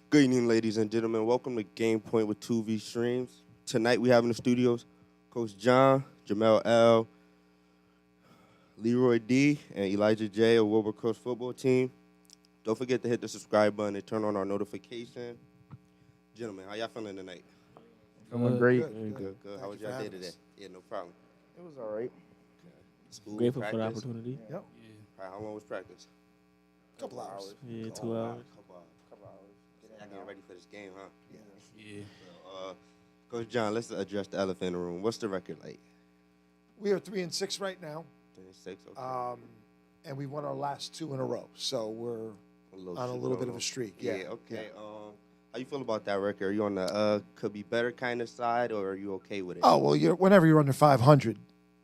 Good evening, ladies and gentlemen. Welcome to Game Point with 2V Streams. Tonight we have in the studios Coach John, Jamel L, Leroy D, and Elijah J of Wilbur Coast Football Team. Don't forget to hit the subscribe button and turn on our notification. Gentlemen, how y'all feeling tonight? Feeling great. Good. How was y'all day today? Yeah, no problem. It was all right. School, Grateful practice? for the opportunity. Yep. All right, how long was practice? Couple hours. Yeah, 2 Wow, hours. Couple hours. Y'all getting ready for this game, huh? Yeah. So, Coach John, let's address the elephant in the room. What's the record like? We are 3-6 right now, 26, okay. and we won our last 2 in a row. So we're on a little bit of a streak. Yeah, okay. How you feel about that record? Are you on the could be better kind of side, or are you okay with it? Oh well, whenever you're under 500,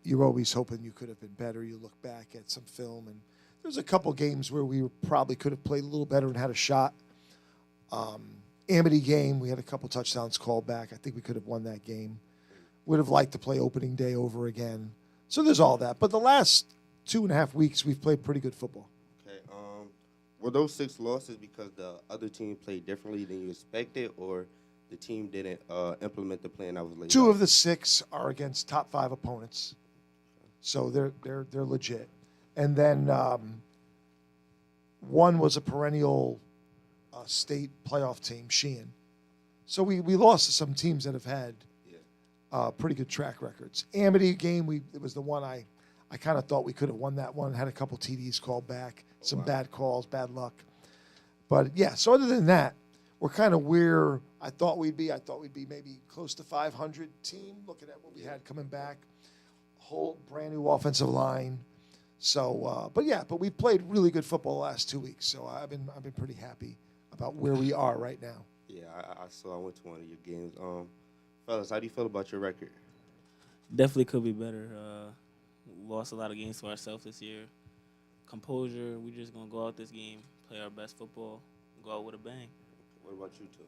you're always hoping you could have been better. You look back at some film, and there's a couple games where we probably could have played a little better and had a shot. Amity game, we had a couple touchdowns called back. I think we could have won that game. Would have liked to play opening day over again. So there's all that. But the last 2.5 weeks, we've played pretty good football. Okay. Were those 6 losses because the other team played differently than you expected, or the team didn't implement the plan that was laid 2 out? of the 6 are against top 5 opponents, so they're legit. And then one was a perennial state playoff team, Sheehan. So we lost to some teams that have had pretty good track records. Amity game, it was the one I kind of thought we could have won that one. Had a couple TDs called back, some bad calls, bad luck. But, yeah, so other than that, we're kind of where I thought we'd be. I thought we'd be maybe close to 500 team, looking at what we had coming back. Whole brand-new offensive line. So, but we've played really good football the last 2 weeks. So I've been pretty happy about where we are right now. Yeah, I saw. I went to one of your games. Fellas, how do you feel about your record? Definitely could be better. Lost a lot of games to ourselves this year. Composure. We're just going to go out this game, play our best football, go out with a bang. What about you two?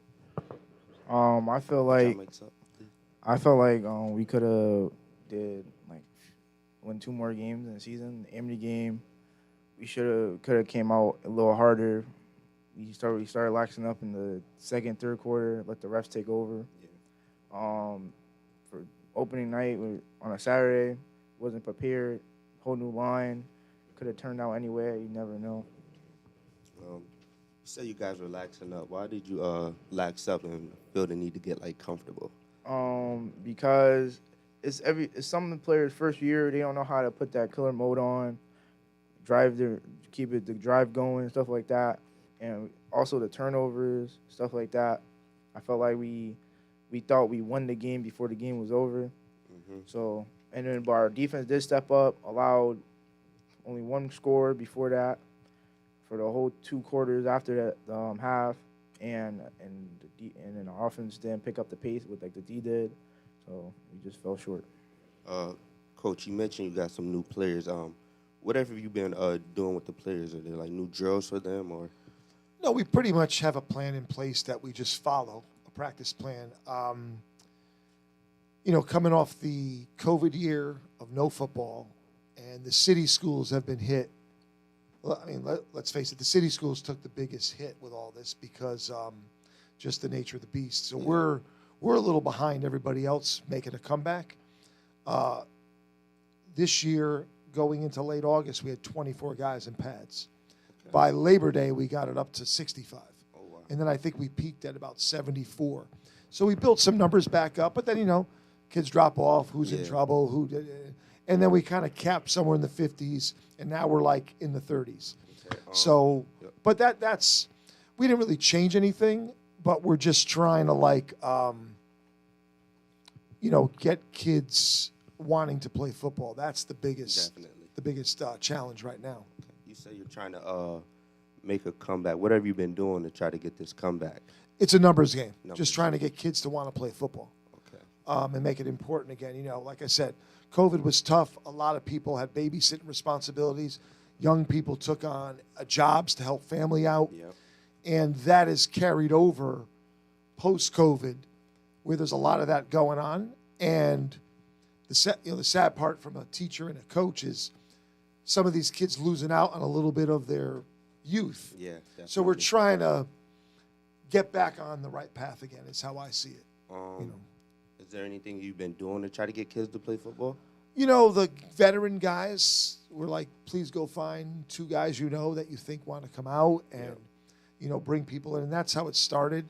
I feel like we could have did win 2 more games in the season. The Amity game, we could have came out a little harder. We started laxing up in the second, third quarter, let the refs take over. Yeah. For opening night on a Saturday, wasn't prepared. Whole new line, could have turned out anyway. You never know. You said you guys were laxing up. Why did you lax up and feel the need to get comfortable? Because it's some of the players' first year, they don't know how to put that killer mode on, keep the drive going, stuff like that. And also the turnovers, stuff like that. I felt like we thought we won the game before the game was over. Mm-hmm. So, and then our defense did step up, allowed only 1 score before that for the whole 2 quarters after that half, and then our offense didn't pick up the pace with the D did. So we just fell short. Coach, you mentioned you got some new players. What have you been doing with the players? Are there new drills for them, or? No, we pretty much have a plan in place that we just follow, a practice plan. Coming off the COVID year of no football, and the city schools have been hit. Well, I mean, let's face it, the city schools took the biggest hit with all this because just the nature of the beast. So we're a little behind everybody else making a comeback. This year, going into late August, we had 24 guys in pads. Okay. By Labor Day, we got it up to 65. Oh, wow. And then I think we peaked at about 74. So we built some numbers back up, but then, kids drop off, who's in trouble, and then we kind of capped somewhere in the 50s, and now we're in the 30s. Okay. But that's we didn't really change anything, but we're just trying to get kids wanting to play football. That's the biggest challenge right now. Okay. You say you're trying to make a comeback. What have you been doing to try to get this comeback? It's a numbers game. Just trying to get kids to want to play football. And make it important again. Like I said, COVID was tough. A lot of people had babysitting responsibilities. Young people took on jobs to help family out. Yep. And that is carried over post-COVID, where there's a lot of that going on. And the sad part from a teacher and a coach is some of these kids losing out on a little bit of their youth. Yeah. So we're definitely. trying to get back on the right path again. Is how I see it. Is there anything you've been doing to try to get kids to play football? The veteran guys were like, please go find 2 guys that you think want to come out and, bring people in. And that's how it started.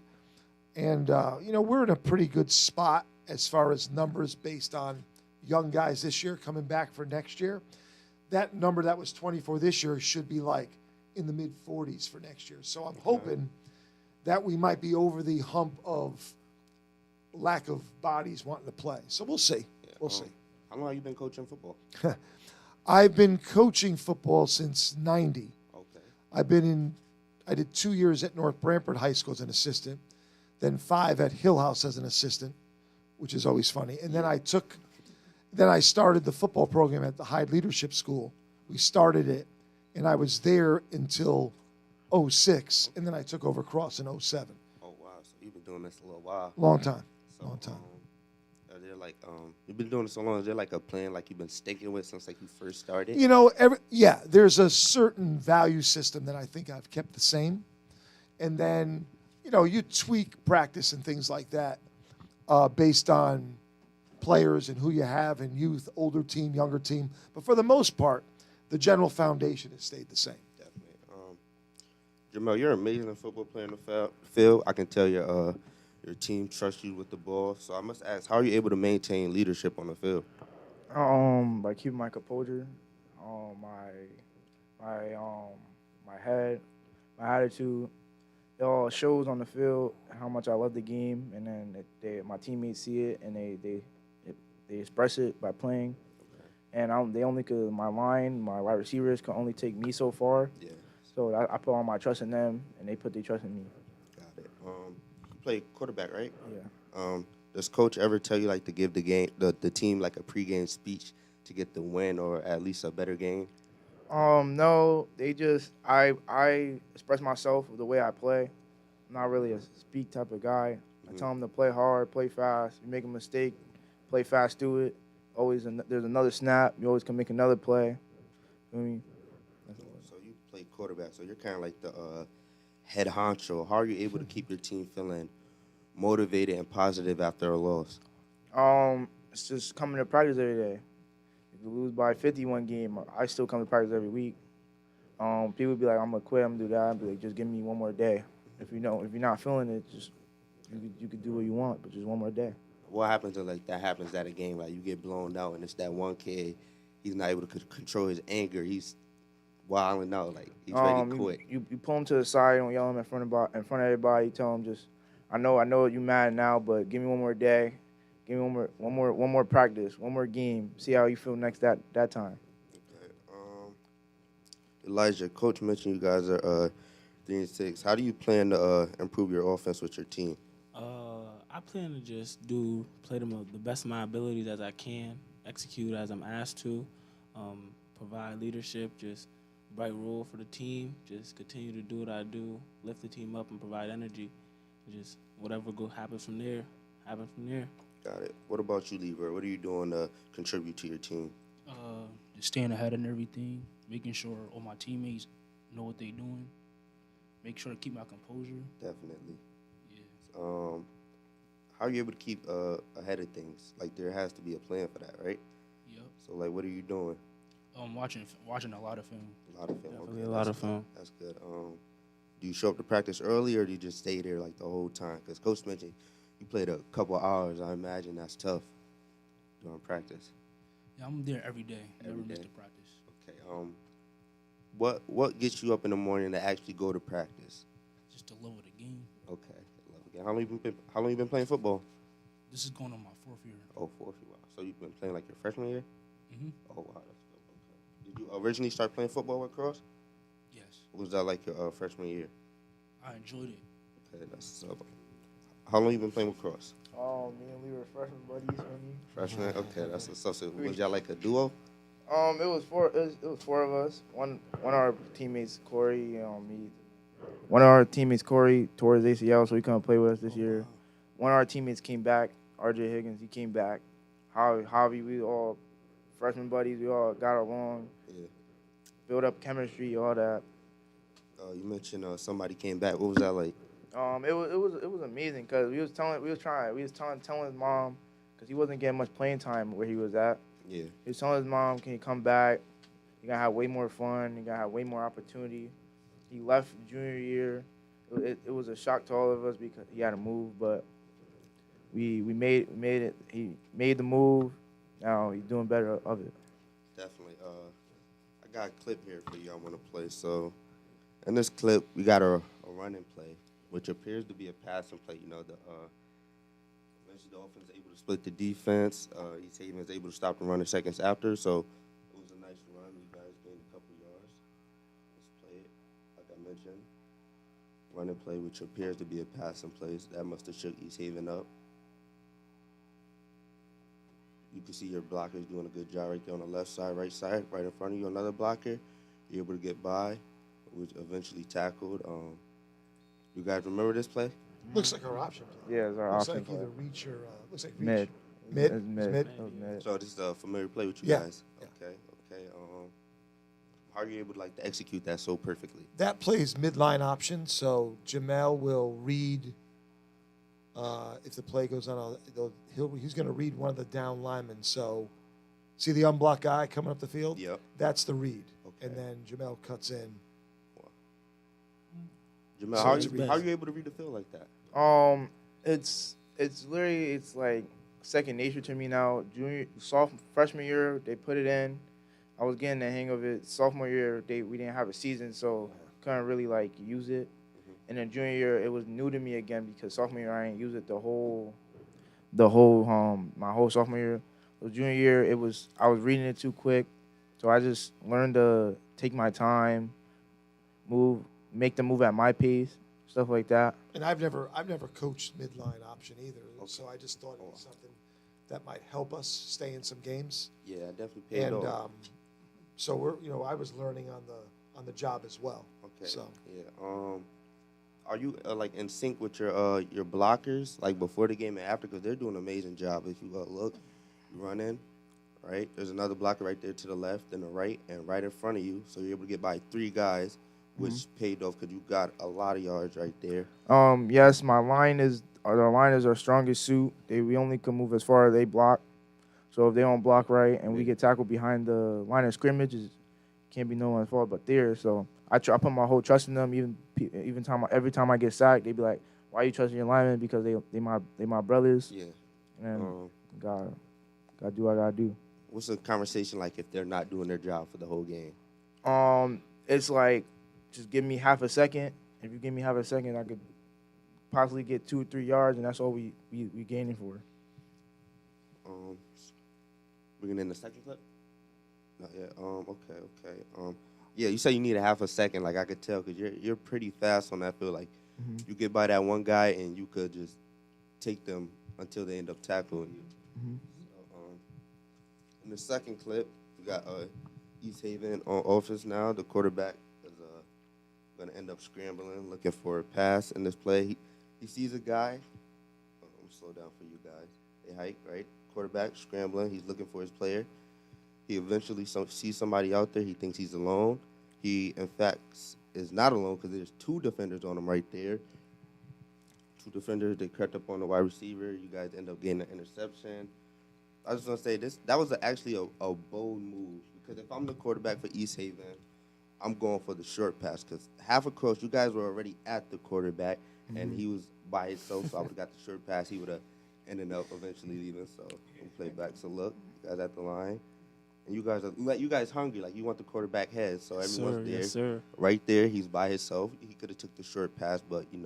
And, we're in a pretty good spot as far as numbers based on young guys this year coming back for next year. That number that was 24 this year should be like in the mid-40s for next year. So I'm hoping that we might be over the hump of lack of bodies wanting to play. So we'll see. We'll see. How long have you been coaching football? I've been coaching football since 90. Okay. I did 2 years at North Branford High School as an assistant, then 5 at Hill House as an assistant, which is always funny. And then I started the football program at the Hyde Leadership School. We started it, and I was there until 06, and then I took over Cross in 07. Oh, wow. So you've been doing this a little while. Long time. So, Long time. Are there you've been doing it so long, is there like a plan like you've been sticking with since like you first started? There's a certain value system that I think I've kept the same. And then, you tweak practice and things like that based on players and who you have in youth, older team, younger team. But for the most part, the general foundation has stayed the same. Definitely. Jamel, you're an amazing football player in the field. I can tell your team trusts you with the ball. So I must ask, how are you able to maintain leadership on the field? By keeping my composure, my head, my attitude. It all shows on the field how much I love the game, and then my teammates see it and they express it by playing. And my wide receivers can only take me so far. Yeah. So I put all my trust in them, and they put their trust in me. Got it. You play quarterback, right? Yeah. Does coach ever tell you like to give the team like a pregame speech to get the win or at least a better game? No, I express myself the way I play. I'm not really a speak type of guy. I tell them to play hard, play fast. You make a mistake, play fast through it. There's another snap. You always can make another play. I mean, So you play quarterback, so you're kind of like the head honcho. How are you able to keep your team feeling motivated and positive after a loss? It's just coming to practice every day. If you lose by 51 game, I still come to practice every week. People be like, I'm gonna quit, I'm gonna do that. I'd be like, just give me one more day. If you're not feeling it, just you could do what you want, but just one more day. What happens if like that happens at a game, like you get blown out and it's that one kid, he's not able to control his anger, he's wilding out, like he's ready to quit. You pull him to the side, don't yell him in front of everybody. You tell him just, I know you're mad now, but give me one more day, give me one more practice, one more game. See how you feel next that time. Okay. Elijah, coach mentioned you guys are 3-6. How do you plan to improve your offense with your team? I plan to just play them the best of my abilities as I can, execute as I'm asked to, provide leadership, just bright role for the team, just continue to do what I do, lift the team up and provide energy. Just whatever happens from there, happen from there. Got it. What about you, Lieber? What are you doing to contribute to your team? Just staying ahead of everything, making sure all my teammates know what they're doing, make sure to keep my composure. Definitely. Yeah. How are you able to keep ahead of things? Like, there has to be a plan for that, right? Yep. So, like, what are you doing? Watching a lot of film. A lot of film. Definitely Okay, a lot of film. That's good. Do you show up to practice early, or do you just stay there, like, the whole time? Because Coach mentioned you played a couple hours. I imagine that's tough during practice. Yeah, I'm there every day. Never miss day. the practice. Okay. What gets you up in the morning to actually go to practice? Just to love the game. Okay. Love it. How long you been playing football? This is going on my 4th year. Oh, 4th year. Wow. So you've been playing like your freshman year? Mm-hmm. Oh, wow. That's good. Okay. Did you originally start playing football with Cross? Yes. Or was that like your freshman year? I enjoyed it. Okay, that's how long you been playing with Cross? Me and Lee were freshman buddies. Freshman. Okay, that's what's up. So was y'all like a duo? It was four of us. One of our teammates, Corey, me. One of our teammates, Corey, tore his ACL, so he couldn't play with us this year. Wow. One of our teammates came back, RJ Higgins. He came back. Javi, we all freshman buddies. We all got along, Yeah. built up chemistry, all that. You mentioned somebody came back. What was that like? It was amazing because telling his mom because he wasn't getting much playing time where he was at. Yeah. He was telling his mom, "Can you come back? You're gonna have way more fun. You're gonna have way more opportunity." He left junior year. It was a shock to all of us because he had to move, but we made it. He made the move. Now he's doing better of it. Definitely. I got a clip here for you I want to play. So, in this clip, we got a running play, which appears to be a passing play. You know, eventually the offense is able to split the defense. East Haven is able to stop the runner seconds after. So, it was a nice run. You guys gained a couple yards. Let's play it. Like I mentioned, running play, which appears to be a passing play. So that must have shook East Haven up. You can see your blockers doing a good job right there on the left side, right side, right in front of you. Another blocker, you're able to get by, which eventually tackled. You guys remember this play? Looks like our option play. Yeah, it's our Looks option like play. either reach or looks like reach. Mid. Mid? It's mid. Mid? It was mid. So this is a familiar play with you Yeah. guys. Yeah. Okay. How are you able to to execute that so perfectly? That plays midline option, so Jamel will read. If the play goes on, he's going to read one of the down linemen. So, see the unblocked guy coming up the field? Yep. That's the read. Okay. And then Jamel cuts in. Jamal, So how it's are you able to read the field like that? It's literally like second nature to me now. Freshman year they put it in. I was getting the hang of it. Sophomore year we didn't have a season, so couldn't really use it. And then junior year it was new to me again because sophomore year I didn't use it my whole sophomore year. So junior year I was reading it too quick, so I just learned to take my time, make them move at my pace, stuff like that. And I've never coached midline option either, so I just thought it was something that might help us stay in some games. Yeah, definitely paid And off. so I was learning on the job as well. Okay. So Yeah. Are you in sync with your blockers before the game and after? Because they're doing an amazing job. If you look, you run in, right? There's another blocker right there to the left and the right, and right in front of you. So you're able to get by three guys, which paid off because you got a lot of yards right there. Yes, our line is our strongest suit. We only can move as far as they block. So if they don't block right and we get tackled behind the line of scrimmage, it can't be no one's fault but theirs. So I put my whole trust in them. Every time I get sacked, they be like, "Why are you trusting your linemen?" Because they my brothers. Yeah. And gotta do what I gotta do. What's the conversation like if they're not doing their job for the whole game? It's like, just give me half a second. If you give me half a second, I could possibly get 2 or 3 yards, and that's all we gaining for. Bringing in the second clip? Not yet. Okay. Yeah, you say you need a half a second. I could tell because you're pretty fast on that field. You get by that one guy and you could just take them until they end up tackling you. So, in the second clip, we got East Haven on offense now. The quarterback is going to end up scrambling, looking for a pass in this play. He sees a guy. I'm going to slow down for you guys. They hike, right? Quarterback scrambling. He's looking for his player. He eventually sees somebody out there. He thinks he's alone. He, in fact, is not alone because there's 2 defenders on him right there. 2 defenders. They crept up on the wide receiver. You guys end up getting an interception. I was going to say that was actually a bold move because if I'm the quarterback for East Haven, I'm going for the short pass because half across, you guys were already at the quarterback, and he was by himself, so I would have got the short pass. He would have ended up eventually leaving. So we'll play back. So look, you guys at the line. And you guys hungry, you want the quarterback head, so everyone's there. Yes, sir. Right there, he's by himself. He could have took the short pass, but, he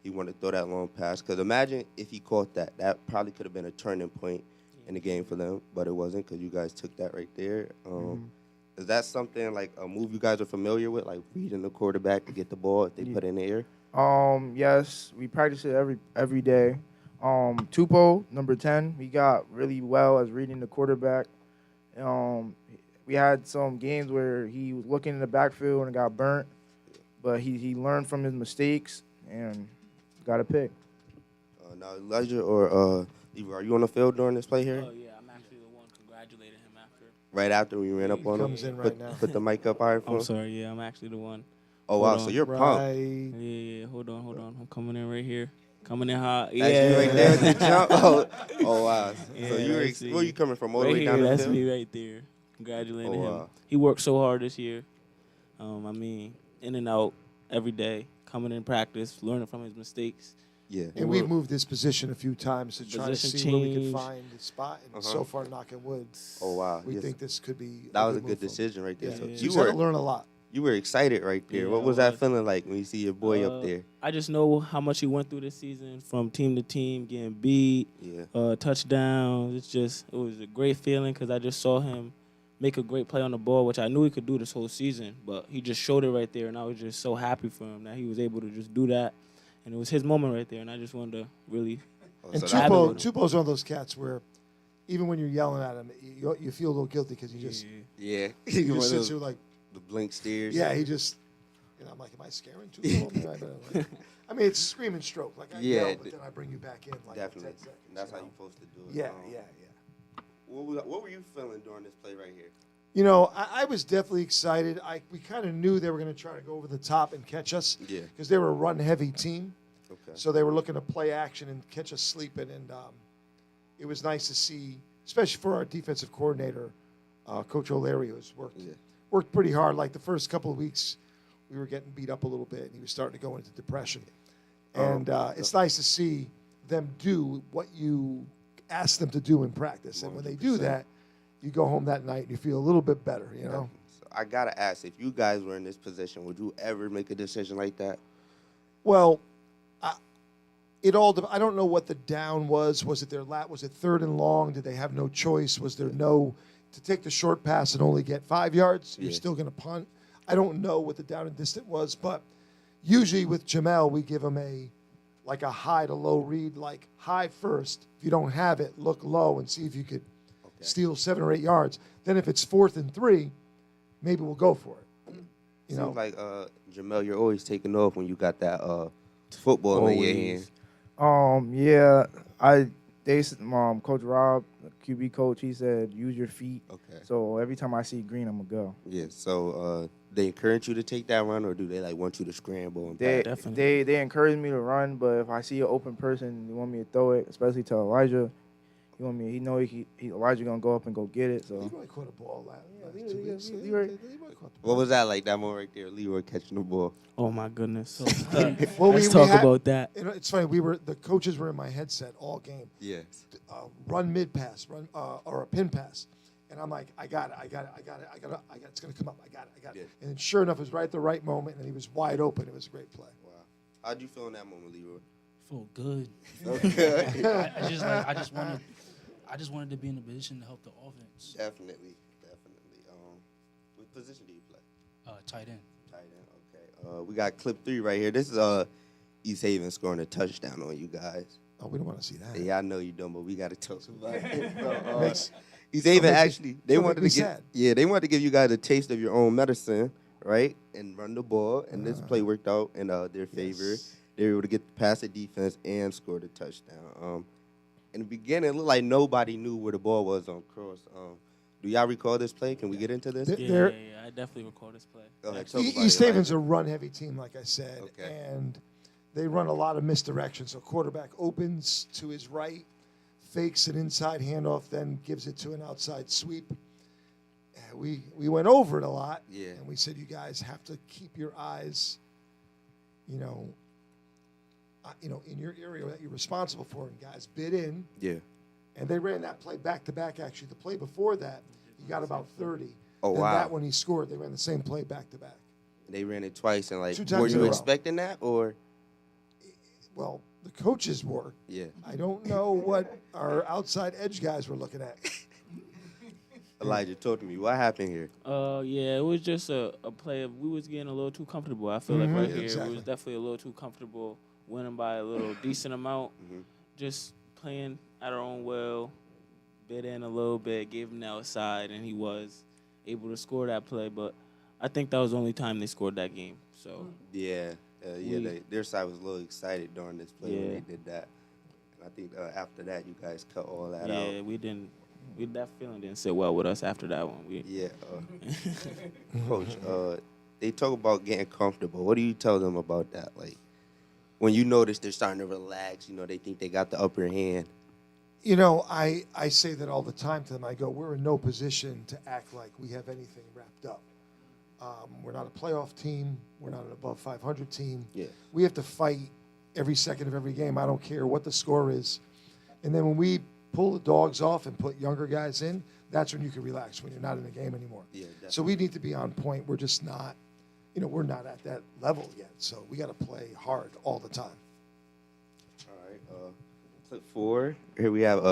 wanted to throw that long pass. Because imagine if he caught that. That probably could have been a turning point in the game for them, but it wasn't because you guys took that right there. Is that something, a move you guys are familiar with, reading the quarterback to get the ball if they put it in the air? Yes, we practice it every day. Tupo, number 10, he got really well as reading the quarterback. We had some games where he was looking in the backfield and got burnt, but he learned from his mistakes and got a pick. Now, Elijah or Eva, are you on the field during this play here? Oh, yeah, I'm actually the one congratulating him after. Right after we ran up on him? comes in right now. Put the mic up higher for I'm him. sorry, yeah, I'm actually the one Oh wow, Hold so on. you're pumped. Right. Yeah. Hold on. I'm coming in right here. Coming in hot. That's you right there at the jump. Oh wow. Yeah, So you were that's where me. you coming from? All the Right way down here, the that's field. me right there. Congratulating Oh, him. wow. He worked so hard this year. I mean, in and out every day, coming in practice, learning from his mistakes. Yeah. And we've moved this position a few times to try to Position see where we could change. find the spot. And so far, knocking wood, Oh wow. we Yes. think this could be That was a move good for him. decision right there. Yeah, So Yeah. you he's had were to learn a lot. you were excited right there. Yeah, What I was that was. feeling like when you see your boy up there? I just know how much he went through this season, from team to team, getting beat, Yeah. touchdowns. It was a great feeling because I just saw him make a great play on the ball, which I knew he could do this whole season, but he just showed it right there, and I was just so happy for him that he was able to just do that, and it was his moment right there, and I just wanted to really. Oh, And so that- Tupou's one of those cats where even when you're yelling at him, you feel a little guilty because he just yeah. he One of just sits those- here like, the blink stares. yeah, he just, I'm like, am I scaring Tupou? I mean, it's scream and stroke. Like I Yeah, yell, but then I bring you back in like Definitely. 10 seconds. And that's how you you're supposed to do it. know? Yeah. What were you feeling during this play right here? You know, I was definitely excited. We kind of knew they were going to try to go over the top and catch us. Yeah. Because they were a run-heavy team. Okay. So they were looking to play action and catch us sleeping. And it was nice to see, especially for our defensive coordinator, Coach O'Leary, who's worked pretty hard. Like the first couple of weeks, we were getting beat up a little bit, and he was starting to go into depression. And it's nice to see them do what you ask them to do in practice. And when they do 100%. that, you go home that night and you feel a little bit better, you know? So I gotta ask, if you guys were in this position, would you ever make a decision like that? Well, I don't know what the down was. Was it their was it 3rd and long? Did they have no choice? Was there to take the short pass and only get 5 yards? You're Yeah. still going to punt. I don't know what the down and distant was, but usually with Jamel, we give him a high to low read, like high first. If you don't have it, look low and see if you could steal 7 or 8 yards. Then if it's 4th and 3, maybe we'll go for it. You know, Seems like Jamel, you're always taking off when you got that football in your hand. Yeah, Coach Rob, the QB coach, he said use your feet. Okay. So every time I see green, I'm gonna go. Yeah. So they encourage you to take that run, or do they want you to scramble and They pass? Definitely. they encourage me to run, but if I see an open person, they want me to throw it, especially to Elijah. Elijah gonna go up and go get it. So Leroy caught a ball last 2 weeks. Leroy- Leroy caught the What was that like? That moment right there, Leroy catching the ball. Oh my goodness. Well, Let's talk about that. You know, it's funny. The coaches were in my headset all game. Yes. Run mid pass, or a pin pass, and I'm like, I got it. It's gonna come up. I got it. Yeah. And then sure enough, it was right at the right moment, and he was wide open. It was a great play. Wow. How'd you feel in that moment, Leroy? Feel good. Okay. I just wanted to be in a position to help the offense. Definitely. What position do you play? Tight end. Tight end. Okay. We got clip 3 right here. This is East Haven scoring a touchdown on you guys. Oh, we don't want to see that. Yeah, I know you don't, but we got to talk about it. So, Makes- East Haven makes me- actually, they it'll wanted make to me give, sad. they wanted to give you guys a taste of your own medicine, right? And run the ball. And this play worked out in their favor. Yes. They were able to get past the defense and score the touchdown. In the beginning, it looked like nobody knew where the ball was on cross. Do y'all recall this play? Can we get into this? Th- Yeah, They're- I definitely recall this play. Go ahead, Actually, talk about East it, Haven's Elijah. a run-heavy team, like I said, Okay. and they run a lot of misdirection. So quarterback opens to his right, fakes an inside handoff, then gives it to an outside sweep. We went over it a lot, Yeah. and we said, you guys have to keep your eyes, in your area that you're responsible for. And guys bid in, Yeah. and they ran that play back to back. Actually, the play before that, he got about 30. Oh, and wow. that one he scored. They ran the same play back to back. They ran it twice, and 2 times were in a you row. expecting that, or? Well, the coaches were. Yeah. I don't know what our outside edge guys were looking at. Elijah, talk to me. What happened here? Yeah, it was just a play of we was getting a little too comfortable. I feel like right here exactly. we was definitely a little too comfortable, winning by a little decent amount. Mhm. Just playing at our own will, bit in a little bit, gave him the outside, and he was able to score that play. But I think that was the only time they scored that game. So Yeah. Their side was a little excited during this play when Yeah. they did that. And I think after that, you guys cut all that yeah, out. we didn't. That feeling didn't sit well with us after that one. Yeah. Coach, they talk about getting comfortable. What do you tell them about that? Like, when you notice they're starting to relax, they think they got the upper hand. I say that all the time to them. I go, we're in no position to act like we have anything wrapped up. We're not a playoff team. We're not an above 500 team. Yeah. We have to fight every second of every game. I don't care what the score is. And then when we pull the dogs off and put younger guys in, that's when you can relax, when you're not in the game anymore. Yeah, definitely. So we need to be on point. We're just not, we're not at that level yet. So we got to play hard all the time. All right. Clip 4. Here we have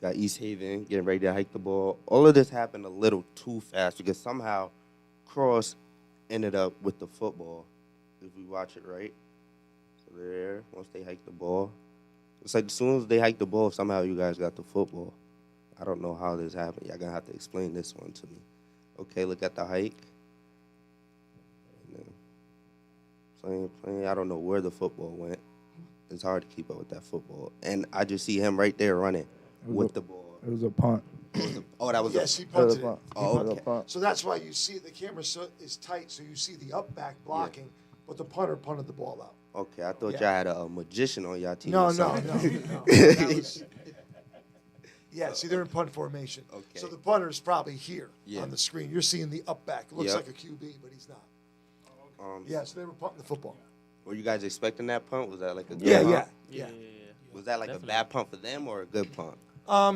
got East Haven getting ready to hike the ball. All of this happened a little too fast because somehow Cross ended up with the football. If we watch it right. So there, once they hike the ball. It's like as soon as they hike the ball, somehow you guys got the football. I don't know how this happened. Y'all going to have to explain this one to me. Okay, look at the hike. Playing. I don't know where the football went. It's hard to keep up with that football. And I just see him right there running with the ball. It was a punt. Oh, that was Yes, he It was punted a it. punt. Oh, It was a okay. punt. So that's why you see the camera is tight, so you see the up back blocking, but the punter punted the ball out. Okay, I thought Yeah. y'all had a magician on y'all team. No, or no, something. no. That was, yeah, see, they're in punt formation. Okay. So the punter is probably here Yeah. on the screen. You're seeing the up back. Looks Yep. like a QB, but he's not. Um, Yeah, so they were punting the football. Were you guys expecting that punt? Was that like a good Yeah, punt? yeah, Yeah. yeah. Was that like Definitely. a bad punt for them or a good punt?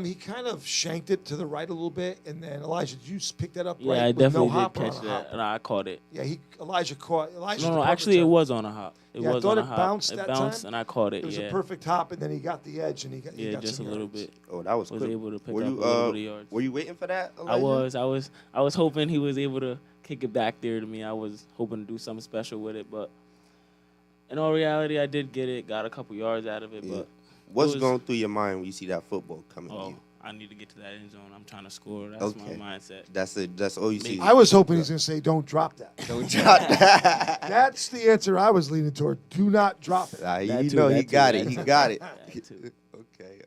He kind of shanked it to the right a little bit, and then Elijah, did you pick that up Yeah, right? I with definitely no hop did or catch on a that. hop? And I caught it. Yeah, Elijah caught. Elijah's No, the punt actually, it return. was on a hop. It Yeah, I was thought on a it hop. bounced It that bounced, time. and I caught it. It was yeah. a perfect hop, and then he got the edge, and he Yeah, got just a some little yards. bit. Oh, that was Was quick. able to pick were up you, a little bit of yards. Were you waiting for that, I Elijah? I was hoping he was able to kick it back there to me. I was hoping to do something special with it, but in all reality, I did get it. Got a couple yards out of it, Yeah. but What's was- going through your mind when you see that football coming to oh, you? I need to get to that end zone. I'm trying to score. That's Okay. my mindset. That's it. That's all you see. I was hoping he's going to say, "Don't drop that." Don't drop that. That's the answer I was leaning toward. Do not drop it. Nah, That you too, know that he too, got that it. He too. got it. That too. Okay.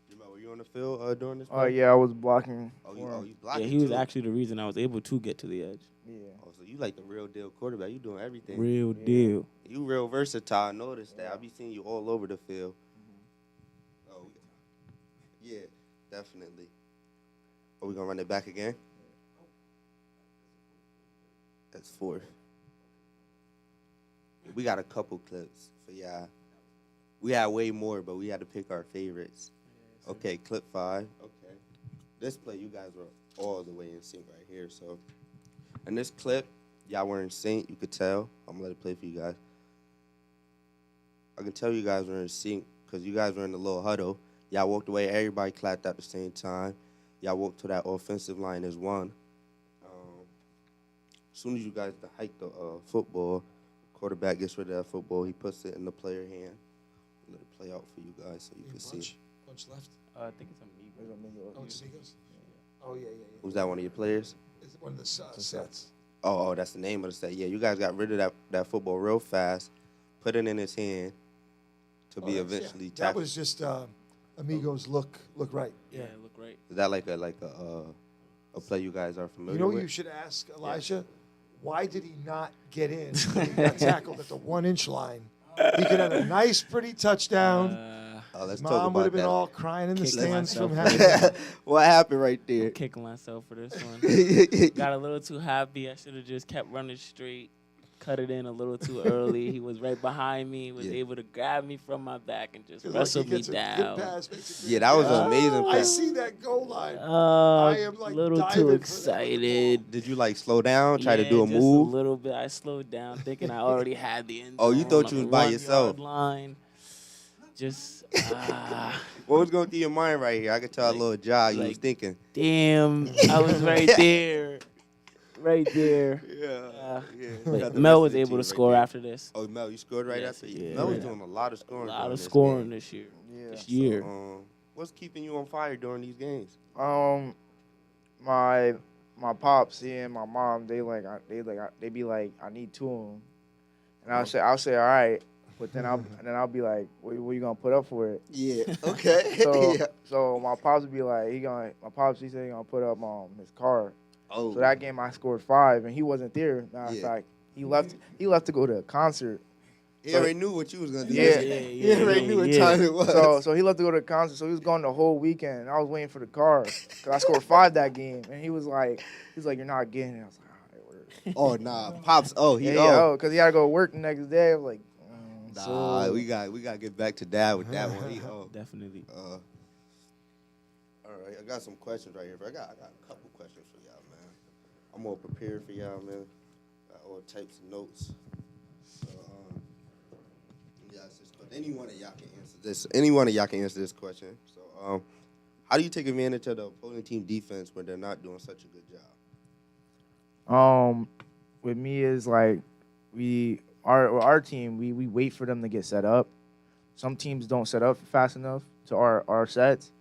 Jamal, were you on the field during this? Oh, play? yeah, I was blocking. Oh, for you him. blocked Yeah, it he was too? actually the reason I was able to get to the edge. Yeah. Oh, so you like the real deal quarterback. You doing everything. Real deal. You real versatile. I noticed that. I be seeing you all over the field. Oh, yeah, definitely. Are we gonna run it back again? That's 4. We got a couple clips for y'all. We had way more, but we had to pick our favorites. Okay, clip 5. Okay. This play, you guys were all the way in sync right here. So, in this clip, y'all were in sync. You could tell. I'm gonna let it play for you guys. I can tell you guys were in sync because you guys were in the little huddle. Y'all walked away. Everybody clapped at the same time. Y'all walked to that offensive line as one. As soon as you guys hike the football, quarterback gets rid of that football. He puts it in the player hand. Let it play out for you guys so you can see. Bunch left. I think it's a me. Oh, it's Amigos? Oh, yeah. Was that one of your players? It's one of the sets. Oh, that's the name of the set. Yeah, you guys got rid of that football real fast, put it in his hand to be eventually That tackled. was just Amigos look right. Yeah, look right. Is that like a play you guys are familiar You know with? what you should ask Elijah? Why did he not get in when he got tackled at the 1-inch line? He could have a nice, pretty touchdown. Let's His talk mom would about have been that. all crying in the Kicking stands from myself. having. What happened right there? Kicking myself for this one. Got a little too happy. I should have just kept running straight. Cut it in a little too early. He was right behind me. Was Yeah. able to grab me from my back and just Like, wrestle he me gets a good down. pass, makes a Yeah, great that was catch. an amazing I pass. see that goal line. I am, like, a little diving too for that excited. Did you like slow down, try to Yeah, do a just move? a little bit. I slowed down, thinking I already had the end Oh, you zone thought on you the was by 1 yourself. yard line. Just What was going through your mind right here? I could tell a little jog you was like- thinking. damn, I was right there, right there. Yeah. But Mel was able to score after this. Oh, Mel, you scored right Yes, after he you. did. Mel was Yeah. doing a lot of A scoring. lot during of this scoring game. this year. Yeah. This year. What's keeping you on fire during these games? My pops, he and my mom, they be like, I need 2 of them, and I'll say, all right, but then I'll be like, what you gonna put up for it? Yeah. Okay. So my pops would be like, he said he gonna put up his car, Oh, So that game I scored 5, and he wasn't there. Matter of Yeah. fact, he left. He left to go to a concert. he already knew what you was gonna do. Yeah. He already knew what yeah. time it was. So he left to go to a concert. So he was gone the whole weekend. I was waiting for the car because I scored 5 that game, and he was like, "You're not getting it." I was like, "All right, word." Oh nah, pops. Oh he because he had to go to work the next day. I was like, Nah, we got to get back to dad with that one. He Definitely. all right, I got some questions right here. I got a couple questions for y'all, man. I'm all prepared for y'all, man. Got all types of notes. So, yeah, it's just any one of y'all can answer this. Any one of y'all can answer this question. So, how do you take advantage of the opposing team defense when they're not doing such a good job? With me is like our team we wait for them to get set up. Some teams don't set up fast enough to our sets,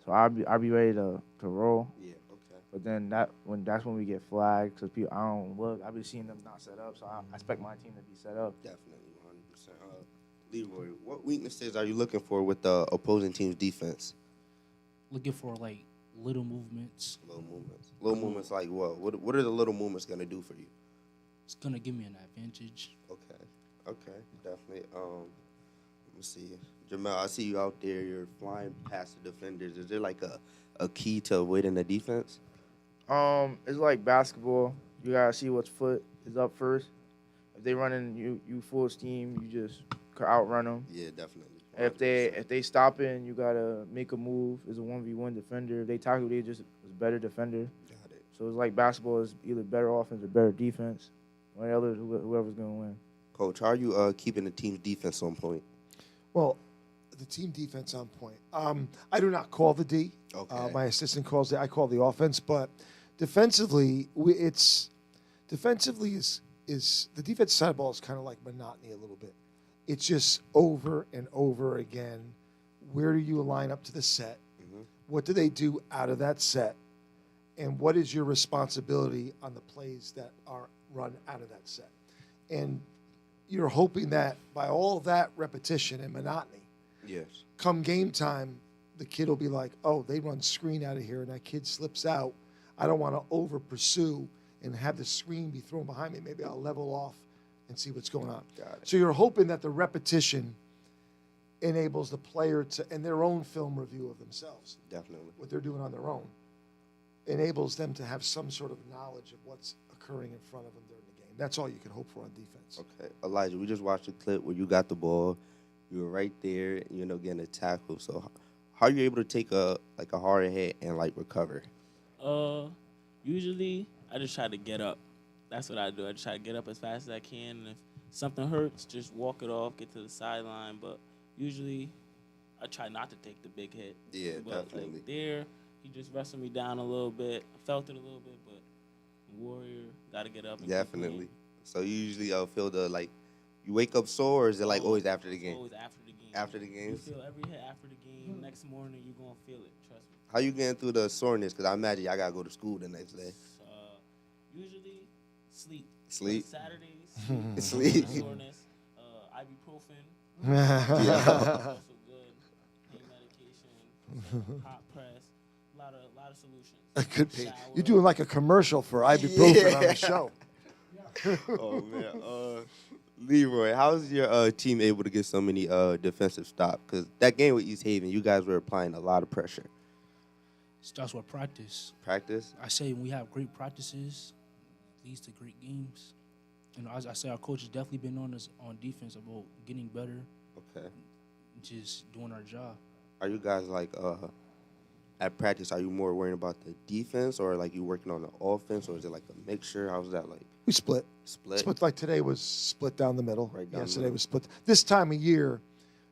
so I'll be ready to roll. Yeah, okay. But then that's when we get flagged because people I don't look. I've been seeing them not set up, so I expect my team to be set up. Definitely, 100%. Leroy, what weaknesses are you looking for with the opposing team's defense? Looking for like little movements. Little movements like what? What are the little movements gonna do for you? It's gonna give me an advantage. Okay, definitely. Let me see. Jamel, I see you out there. You're flying past the defenders. Is there like a key to avoiding the defense? It's like basketball. You gotta see what foot is up first. If they running you full steam, you just outrun them. Yeah, definitely. If they stopping, you gotta make a move. It's a 1v1 defender. If they tackle, they just is better defender. Got it. So it's like basketball is either better offense or better defense. Whoever's gonna win. Coach, how are you keeping the team's defense on point? Well, the team defense on point. I do not call the D. Okay. My assistant calls it. I call the offense. But defensively, is the defensive side of the ball is kind of like monotony a little bit. It's just over and over again. Where do you line up to the set? Mm-hmm. What do they do out of that set? And what is your responsibility on the plays that are run out of that set? And you're hoping that by all that repetition and monotony, Yes. come game time, the kid will be like, oh, they run screen out of here, and that kid slips out. I don't want to over pursue and have the screen be thrown behind me. Maybe I'll level off and see what's going on. Got it. So you're hoping that the repetition enables the player to, in their own film review of themselves, Definitely. what they're doing on their own, enables them to have some sort of knowledge of what's occurring in front of them during the game. That's all you can hope for on defense. Okay. Elijah, we just watched a clip where you got the ball. You were right there, getting a tackle. So how are you able to take a hard hit and recover? Usually I just try to get up. That's what I do. I just try to get up as fast as I can, and if something hurts, just walk it off, get to the sideline. But usually I try not to take the big hit. Yeah, but definitely. There, he just wrestled me down a little bit. I felt it a little bit, but Warrior got to get up. And keep Definitely. playing. So you usually feel you wake up sore, or is it always after the game? Always after the game. After the You games? feel every hit after the game. Next morning, you're going to feel it. Trust me. How you getting through the soreness? Because I imagine y'all got to go to school the next day. Usually, sleep. Sleep? Saturdays, Sleep. soreness, ibuprofen. Yeah. Also good. Pain medication, hot press, a lot of solutions. That could be. Shower. You're doing like a commercial for ibuprofen on the show. Oh, man. Leroy, how is your team able to get so many defensive stops? Because that game with East Haven, you guys were applying a lot of pressure. Starts with practice. Practice? I say when we have great practices, leads to great games. As I say, our coach has definitely been on us on defense about getting better, Okay. just doing our job. Are you guys at practice? Are you more worrying about the defense, or you working on the offense, or is it a mixture? How's that like? We split. Split. Like today was split down the middle. Right down the Yesterday middle. was split. This time of year,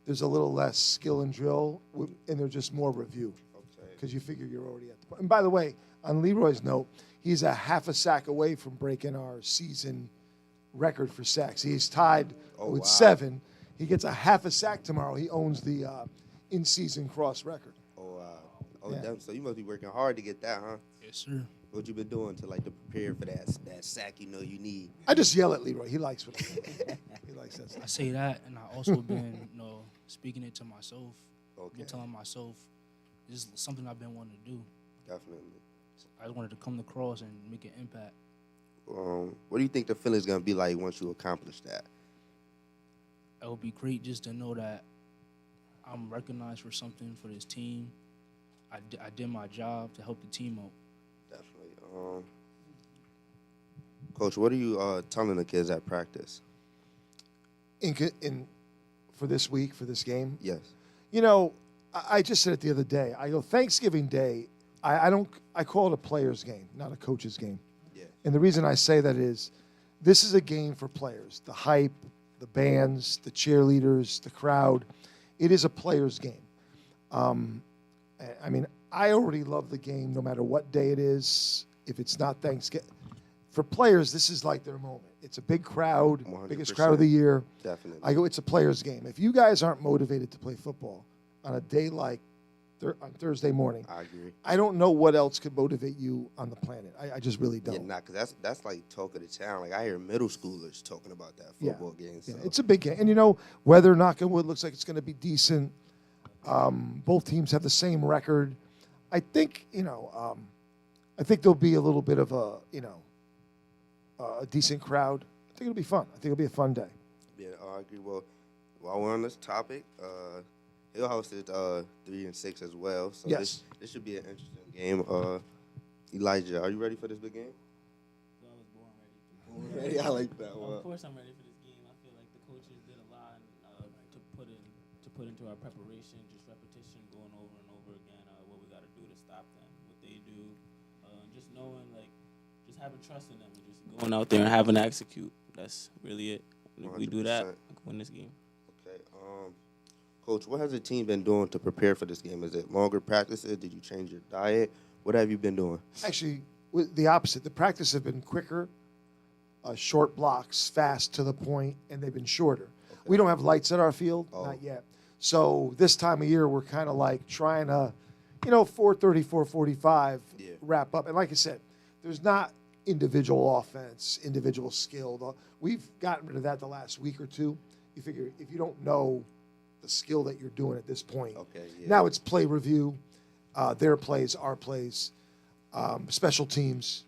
there's a little less skill and drill, and there's just more review Okay. because you figure you're already at the point. And by the way, on Leroy's note, he's a half a sack away from breaking our season record for sacks. He's tied with 7. He gets a half a sack tomorrow. He owns the in-season cross record. Oh, wow. Oh, Yeah. damn. So you must be working hard to get that, huh? Yes, sir. What you been doing to to prepare for that sack you need? I just yell at Leroy. He likes what I do. He likes that I stuff. say that, and I also been, speaking it to myself. Okay. Been telling myself this is something I've been wanting to do. Definitely. I just wanted to come across and make an impact. What do you think the feeling's gonna be like once you accomplish that? It would be great just to know that I'm recognized for something for this team. I did my job to help the team out. Definitely. Coach, what are you telling the kids at practice? In for this week, for this game, Yes. you know, I just said it the other day. I go Thanksgiving Day. I call it a players' game, not a coach's game. Yeah. And the reason I say that is, this is a game for players. The hype, the bands, the cheerleaders, the crowd. It is a players' game. I mean, I already love the game, no matter what day it is. If it's not Thanksgiving, for players, this is like their moment. It's a big crowd, 100%. biggest crowd of the year. Definitely. I go, it's a players' game. If you guys aren't motivated to play football on a day like on Thursday morning, I agree. I don't know what else could motivate you on the planet. I just really Yeah, don't. because that's like talk of the town. Like, I hear middle schoolers talking about that football game. So. Yeah, it's a big game. And, you know, weather, knock on wood, looks like it's going to be decent. Both teams have the same record. I think, I think there'll be a little bit of a decent crowd. I think it'll be fun. I think it'll be a fun day. Yeah, I agree. Well, while we're on this topic, Hill House is 3-6 as well. So Yes. this should be an interesting game. Elijah, are you ready for this big game? So I was born ready. Ready? I like that Of one. course, I'm ready for this game. I feel like the coaches did a lot to put into our preparation, just repetition, going over and over again. What we got to do to stop them, what they do, just knowing, just having trust in them, and just going out there and having to execute. That's really it. If we do that, 100%. we can win this game. Okay. Coach, what has the team been doing to prepare for this game? Is it longer practices? Did you change your diet? What have you been doing? Actually, the opposite. The practice have been quicker, short blocks, fast to the point, and they've been shorter. Okay. We don't have lights at our field, Oh. not yet. So this time of year, we're kind of like trying to, 4:30, 4:45, Yeah. wrap up. And like I said, there's not individual offense, individual skill. We've gotten rid of that the last week or two. You figure if you don't know the skill that you're doing at this point, Okay, yeah. now it's play review, their plays, our plays, special teams,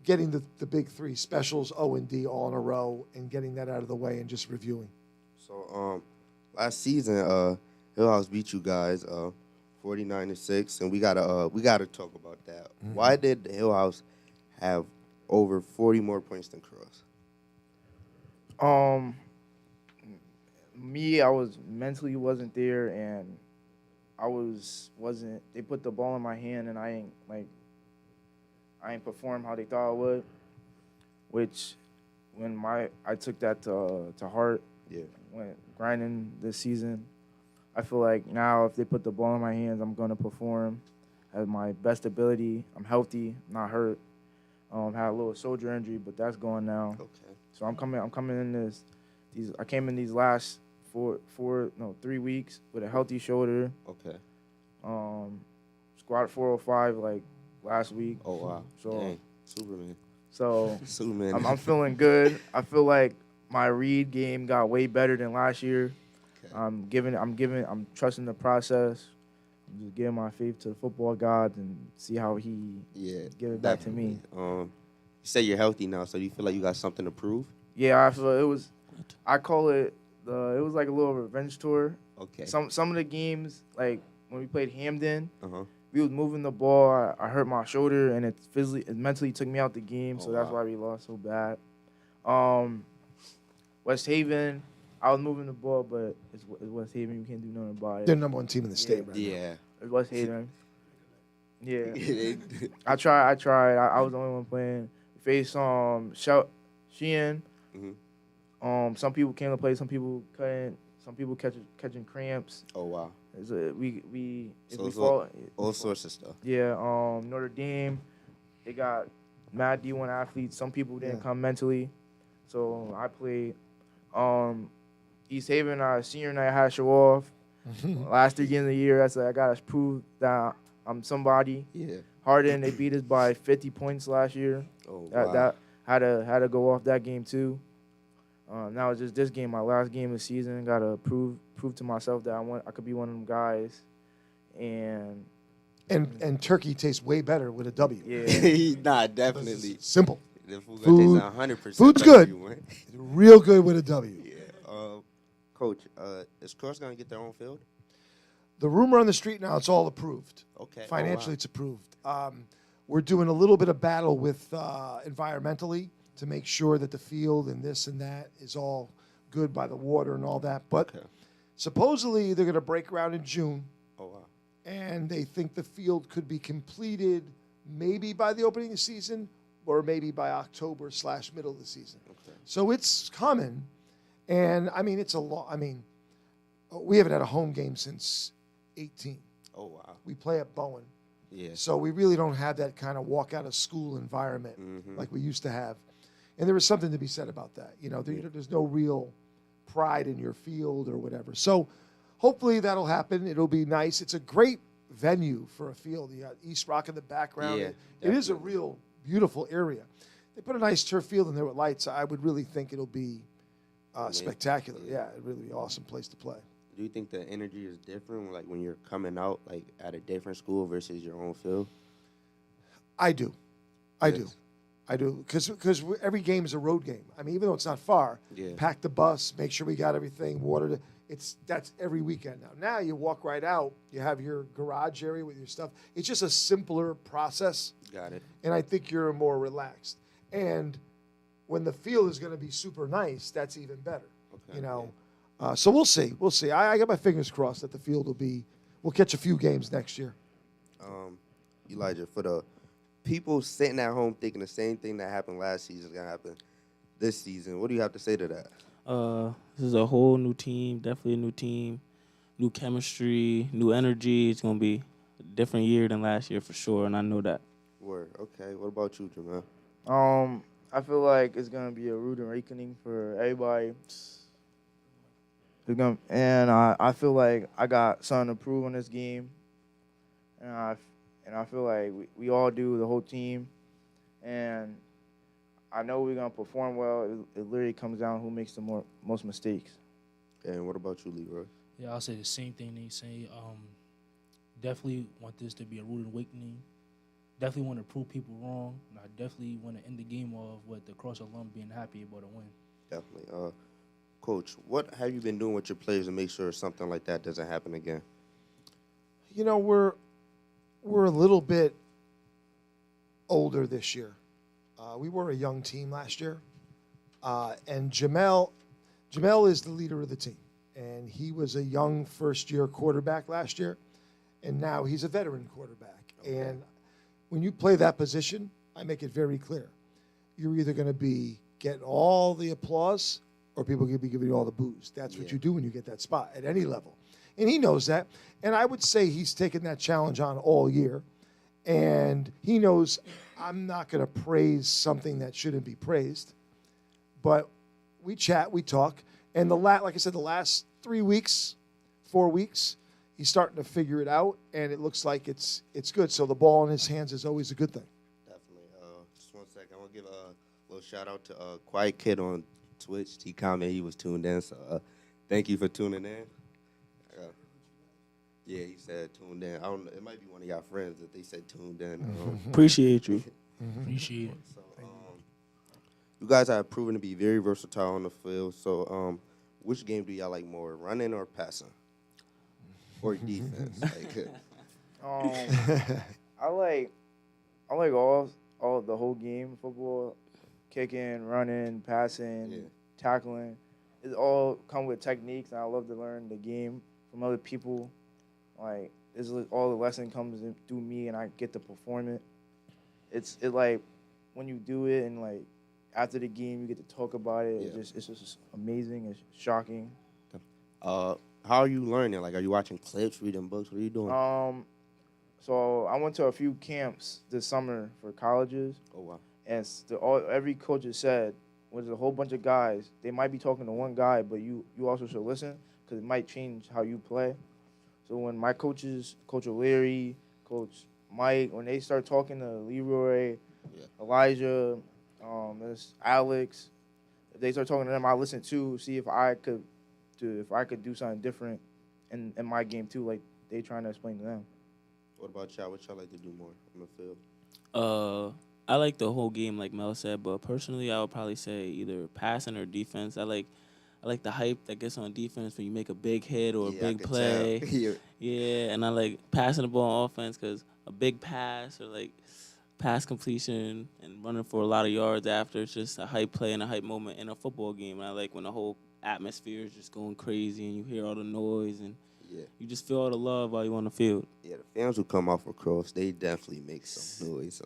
getting the big three, specials, O and D all in a row, and getting that out of the way and just reviewing. So, last season, Hill House beat you guys, 49-6, and we gotta talk about that. Mm-hmm. Why did the Hill House have over 40 more points than Cross? Me, I was mentally wasn't there, and I wasn't. They put the ball in my hand, and I ain't perform how they thought I would. Which, when I took that to heart. Yeah. When grinding this season, I feel like now if they put the ball in my hands, I'm gonna perform at my best ability. I'm healthy, not hurt. Had a little shoulder injury, but that's gone now. Okay. So I'm coming in I came in these last 3 weeks with a healthy shoulder. Okay. Squat 405 like last week. Oh, wow. So Dang. Superman. so Superman. I'm feeling good. I feel like my read game got way better than last year. Okay. I'm trusting the process. I'm just giving my faith to the football God and see how he give it back to me. definitely. You say you're healthy now, so do you feel like you got something to prove? Yeah, I feel I call it it was like a little revenge tour. Okay. Some of the games, like when we played Hamden, Uh-huh. we was moving the ball. I hurt my shoulder, and it mentally took me out the game. So Oh, that's wow. why we lost so bad. West Haven, I was moving the ball, but it's West Haven. You can't do nothing about They're it. number one team in the state right now. Yeah. It's West Haven. Yeah, They- I tried. I was the only one playing. Faced Sheehan. Mhm. Some people came to play. Some people couldn't. Some people catching cramps. Oh, wow. If we So fall, all sorts of stuff. yeah. Notre Dame, they got mad D1 athletes. Some people didn't Yeah. come mentally, so I played. East Haven, senior night, I had to show off. Last 3 games of the year, I said I gotta prove that I'm somebody. Yeah. Hardin, they beat us by 50 points last year. Oh, wow. That had to go off that game too. Now it's just this game, my last game of the season. Gotta prove to myself that I could be one of them guys. And And turkey tastes way better with a W. Yeah. Nah, definitely. It's simple. The food, Food- gonna taste 100%. food's better good. if you win. Real good with a W. Yeah. Coach, is Cross gonna get their own field? The rumor on the street now, it's all approved. Okay. Oh, Financially, wow. it's approved. We're doing a little bit of battle with environmentally to make sure that the field and this and that is all good by the water and all that. But Okay. supposedly they're going to break ground in June, Oh wow. and they think the field could be completed maybe by the opening of the season or maybe by October/middle of the season. Okay. So it's coming, and I mean it's a lot. I mean, we haven't had a home game since 18. Oh wow. We play at Bowen. Yeah. So we really don't have that kind of walk out of school environment Mhm. like we used to have. And there is something to be said about that. There's no real pride in your field or whatever. So hopefully that'll happen. It'll be nice. It's a great venue for a field. You got East Rock in the background. Yeah, It is a definitely. real beautiful area. They put a nice turf field in there with lights. I would really think it'll be Amazing. spectacular. Yeah. Yeah, it'd really be an awesome place to play. Do you think the energy is different, like when you're coming out, like at a different school versus your own field? I do. I do. Yes. I do. Because every game is a road game. I mean, even though it's not far, Yeah. pack the bus, make sure we got everything, water. That's every weekend now. Now you walk right out. You have your garage area with your stuff. It's just a simpler process, Got it. and I think you're more relaxed. And when the field is going to be super nice, that's even better. Okay. So we'll see. We'll see. I got my fingers crossed that the field we'll catch a few games next year. Elijah, for the people sitting at home thinking the same thing that happened last season is gonna happen this season, what do you have to say to that? This is a whole new team, definitely a new team, new chemistry, new energy. It's gonna be a different year than last year for sure, and I know that. Word. Okay. What about you, Jamal? I feel like it's gonna be a rude awakening for everybody. I feel like I got something to prove in this game, and I feel like we all do, the whole team, and I know we're gonna perform well. It literally comes down who makes the most mistakes. And what about you, Leroy? Yeah, I'll say the same thing they say. Definitely want this to be a rude awakening. Definitely want to prove people wrong. And I definitely want to end the game off with the Cross alum being happy about a win. Definitely. Coach, what have you been doing with your players to make sure something like that doesn't happen again? We're a little bit older this year. We were a young team last year, and Jamel is the leader of the team, and he was a young first-year quarterback last year, and now he's a veteran quarterback. Okay. And when you play that position, I make it very clear: you're either going to be getting all the applause, or people are going to be giving you all the boos. That's what Yeah. you do when you get that spot at any level, and he knows that. And I would say he's taken that challenge on all year. And he knows I'm not going to praise something that shouldn't be praised. But we chat, we talk. And like I said, the last 3 weeks, 4 weeks, he's starting to figure it out. And it looks like it's good. So the ball in his hands is always a good thing. Definitely. Just 1 second. I want to give a little shout out to Quiet Kid on Twitch. He commented he was tuned in. So thank you for tuning in. Yeah, he said tuned in. I don't know. It might be one of y'all friends that they said tuned in. Appreciate you. Appreciate it. So, you guys have proven to be very versatile on the field. So, which game do y'all like more, running or passing, or defense? I like all the whole game, football, kicking, running, passing, Yeah. tackling. It all come with techniques, and I love to learn the game from other people. Like all the lesson comes in through me, and I get to perform it. It's like when you do it, and like after the game, you get to talk about it. Yeah. It's just amazing. It's shocking. How are you learning? Like, are you watching clips, reading books? What are you doing? So I went to a few camps this summer for colleges. Oh wow. And every coach has said, when there's a whole bunch of guys, they might be talking to one guy, but you also should listen because it might change how you play. So when my coaches, Coach O'Leary, Coach Mike, when they start talking to Leroy, Yeah. Elijah, there's Alex, if they start talking to them, I listen too, see if I could do something different in my game too, like they trying to explain to them. What about y'all? What y'all like to do more on the field? I like the whole game, like Mel said, but personally, I would probably say either passing or defense. I like the hype that gets on defense when you make a big hit or a Yeah, I big could play. tell. Yeah. Yeah, and I like passing the ball on offense because a big pass or like pass completion and running for a lot of yards after, it's just a hype play and a hype moment in a football game. And I like when the whole atmosphere is just going crazy and you hear all the noise and Yeah. you just feel all the love while you're on the field. Yeah, the fans who come off across, they definitely make some noise.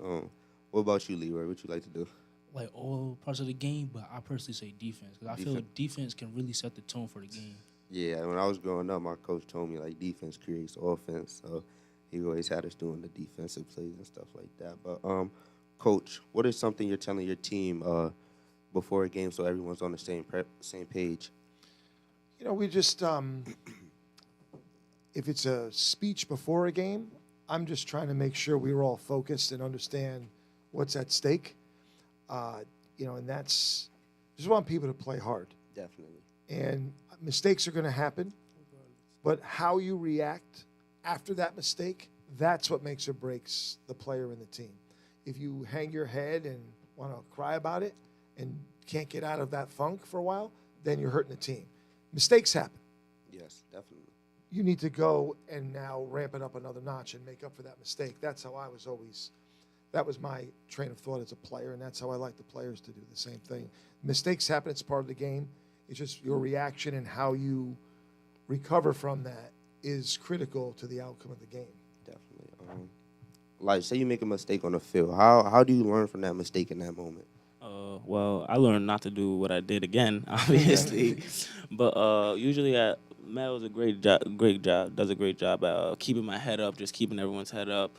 What about you, Leroy? What you like to do? Like all parts of the game, but I personally say defense because I feel defense can really set the tone for the game. Yeah, when I was growing up, my coach told me like defense creates offense, so he always had us doing the defensive plays and stuff like that. But coach, what is something you're telling your team before a game so everyone's on the same page? You know, we just if it's a speech before a game, I'm just trying to make sure we're all focused and understand what's at stake. You know, and that's just want people to play hard. Definitely. And mistakes are going to happen, but how you react after that mistake, that's what makes or breaks the player and the team. If you hang your head and want to cry about it and can't get out of that funk for a while, then you're hurting the team. Mistakes happen. Yes, definitely. You need to go and now ramp it up another notch and make up for that mistake. That's how I was always, that was my train of thought as a player, and that's how I like the players to do the same thing. Mistakes happen, it's part of the game. It's just your reaction and how you recover from that is critical to the outcome of the game. Definitely. Like, say you make a mistake on the field. How do you learn from that mistake in that moment? Well, I learned not to do what I did again, obviously. But usually, Mel does a great job at keeping my head up, just keeping everyone's head up.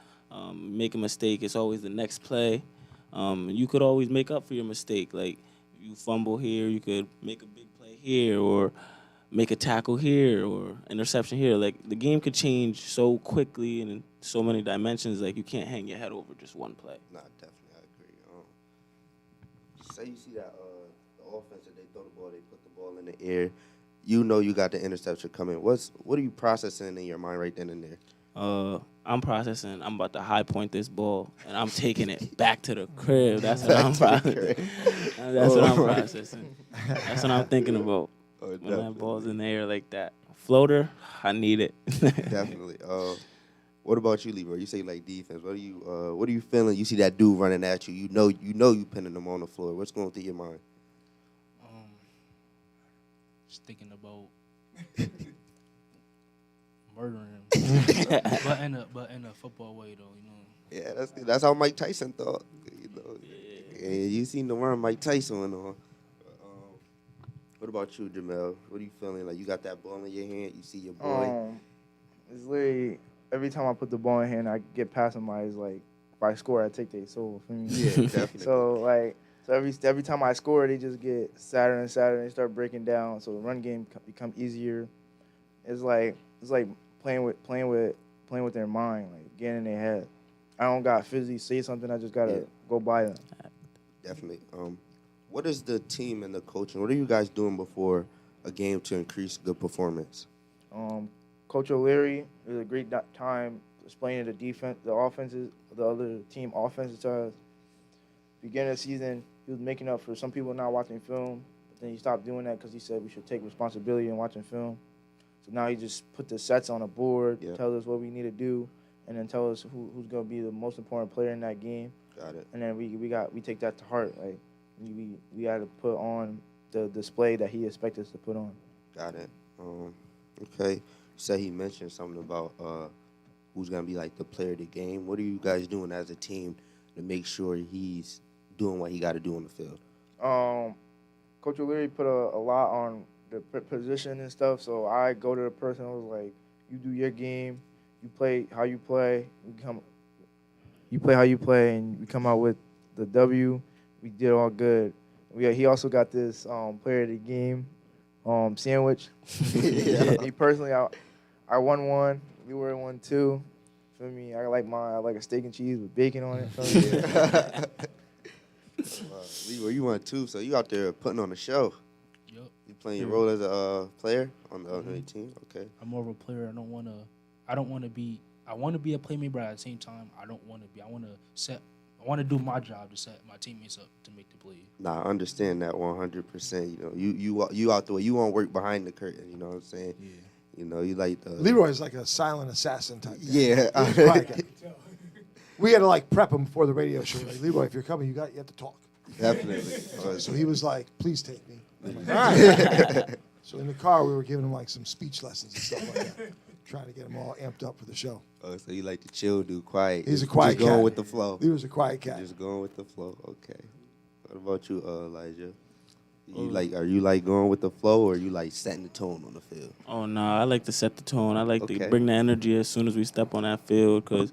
Make a mistake, it's always the next play. You could always make up for your mistake. Like, you fumble here, you could make a big play here, or make a tackle here, or interception here. Like, the game could change so quickly and in so many dimensions. Like, you can't hang your head over just one play. Nah, definitely, I agree. Say you see that the offense that they throw the ball, they put the ball in the air. You know you got the interception coming. What are you processing in your mind right then and there? I'm processing. I'm about to high point this ball, and I'm taking it back to the crib. That's what I'm processing. That's what I'm processing. That's what I'm thinking about when that ball's in the air like that. Floater, I need it. Definitely. What about you, Leroy? You say like defense. What are you feeling? You see that dude running at you. You know you pinning him on the floor. What's going through your mind? Just thinking about murdering him, but in a football way though, you know. Yeah, that's how Mike Tyson thought. You know, and you seen the one Mike Tyson went on. What about you, Jamel? What are you feeling? Like you got that ball in your hand. You see your boy. It's literally every time I put the ball in hand, I get past somebody's like. If I score, I take their soul from me. Yeah, definitely. So every time I score, they just get sadder and sadder, and they start breaking down. So the run game become easier. It's like playing with their mind, like getting in their head. I don't got physically say something. I just gotta go by them. Definitely. What is the team and the coaching? What are you guys doing before a game to increase good performance? Coach O'Leary is a great time explaining the defense, the offenses, the other team offenses to us. Beginning of the season, he was making up for some people not watching film, but then he stopped doing that because he said we should take responsibility in watching film. So now he just put the sets on a board, tells us what we need to do, and then tell us who's going to be the most important player in that game. Got it. And then we take that to heart. Like we got to put on the display that he expects us to put on. Got it. Okay. You said he mentioned something about who's going to be like the player of the game. What are you guys doing as a team to make sure he's doing what he got to do on the field? Coach O'Leary put a lot on the position and stuff, so I go to the person who was like, you do your game, you play how you play, you play how you play, and we come out with the W. We did all good. He also got this player of the game sandwich. Me personally, I won one. We were one too. Feel me? I like a steak and cheese with bacon on it. Leroy, you won too, so you out there putting on a show. Yep. You playing your role as a player on the other team. Okay. I'm more of a player. I don't want to be I want to be a playmaker, but at the same time, I don't want to be. I want to do my job to set my teammates up to make the play. Nah, I understand that 100%. You know, you out the way. You want to work behind the curtain. You know what I'm saying? Yeah. You know, you like Leroy's like a silent assassin type guy. Yeah. He's a quiet guy. We had to like prep him before the radio show. Like, Leroy, if you're coming, you have to talk. Definitely. So he was like, "Please take me." I'm like, all right. So in the car, we were giving him like some speech lessons and stuff like that, trying to get him all amped up for the show. Oh, so you like to chill, dude, quiet. He's a quiet just going cat. with the flow. He was a quiet cat. Just going with the flow. Okay. What about you, Elijah? Are you like going with the flow, or you like setting the tone on the field? Oh no, I like to set the tone. I like Okay. to bring the energy as soon as we step on that field, because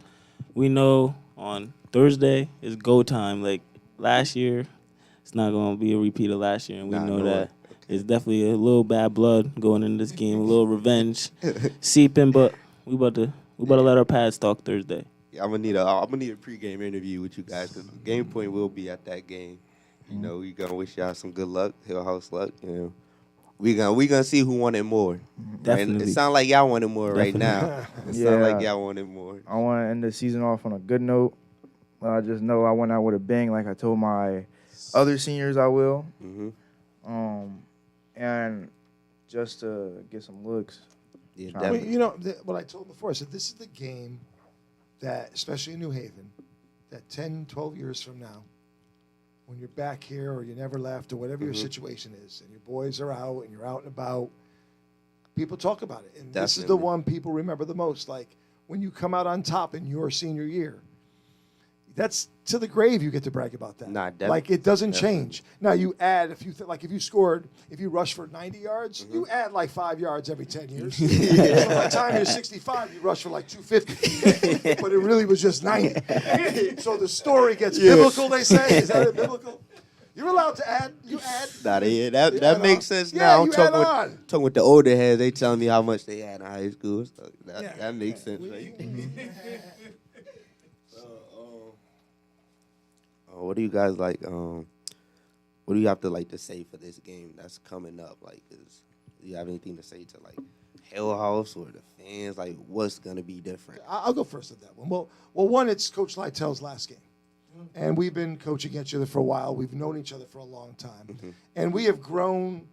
we know on Thursday is go time. Like last year, it's not going to be a repeat of last year, and we Nah, know no that way. it's definitely a little bad blood going into this game, a little revenge seeping. But we about to let our pads talk Thursday. Yeah, I'm gonna need a pregame interview with you guys, because Game Point will be at that game. You know, we gonna wish y'all some good luck, Hill House luck. You know, we gonna see who wanted more. Definitely. Right? It sounds like y'all wanted more right now. It Yeah. sounds like y'all wanted more. I want to end the season off on a good note. I just know I went out with a bang, like I told my other seniors I will. Mm-hmm. And just to get some looks. Yeah, I I mean, definitely. you know, what I told him before, I said, this is the game that, especially in New Haven, that 10, 12 years from now, when you're back here or you never left or whatever your situation is, and your boys are out and you're out and about, people talk about it. And this is the Definitely. one people remember the most. Like, when you come out on top in your senior year, that's to the grave you get to brag about that. Nah, like, it doesn't definitely. change. Now, you add, if you rush for 90 yards, you add like 5 yards every 10 years. So by the time you're 65, you rush for like 250. But it really was just 90. So the story gets biblical, they say. Is that it, biblical? You're allowed to add. You add. Nah, You that add makes on. sense Yeah, now. I'm you add talking on. talking with the older heads. They telling me how much they had in high school. So that makes sense, right? What do you guys like? What do you have to say for this game that's coming up? Like, do you have anything to say to like Hell House or the fans? Like, what's gonna be different? I'll go first at that one. Well, one, it's Coach Lytell's last game. And we've been coaching each other for a while. We've known each other for a long time. And we have grown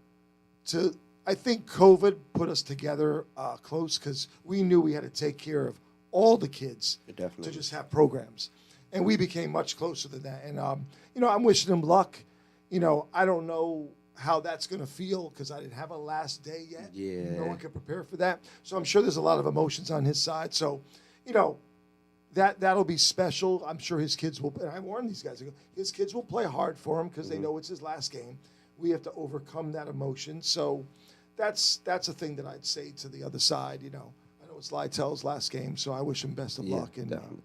to, I think COVID put us together close, because we knew we had to take care of all the kids Definitely. to just have programs. And we became much closer than that. And, I'm wishing him luck. I don't know how that's going to feel, because I didn't have a last day yet. Yeah. No one can prepare for that. So I'm sure there's a lot of emotions on his side. So, that'll be special. I'm sure his kids will. And I warned these guys. His kids will play hard for him, because they know it's his last game. We have to overcome that emotion. So that's a thing that I'd say to the other side. I know it's Lytell's last game, so I wish him best of luck. And definitely.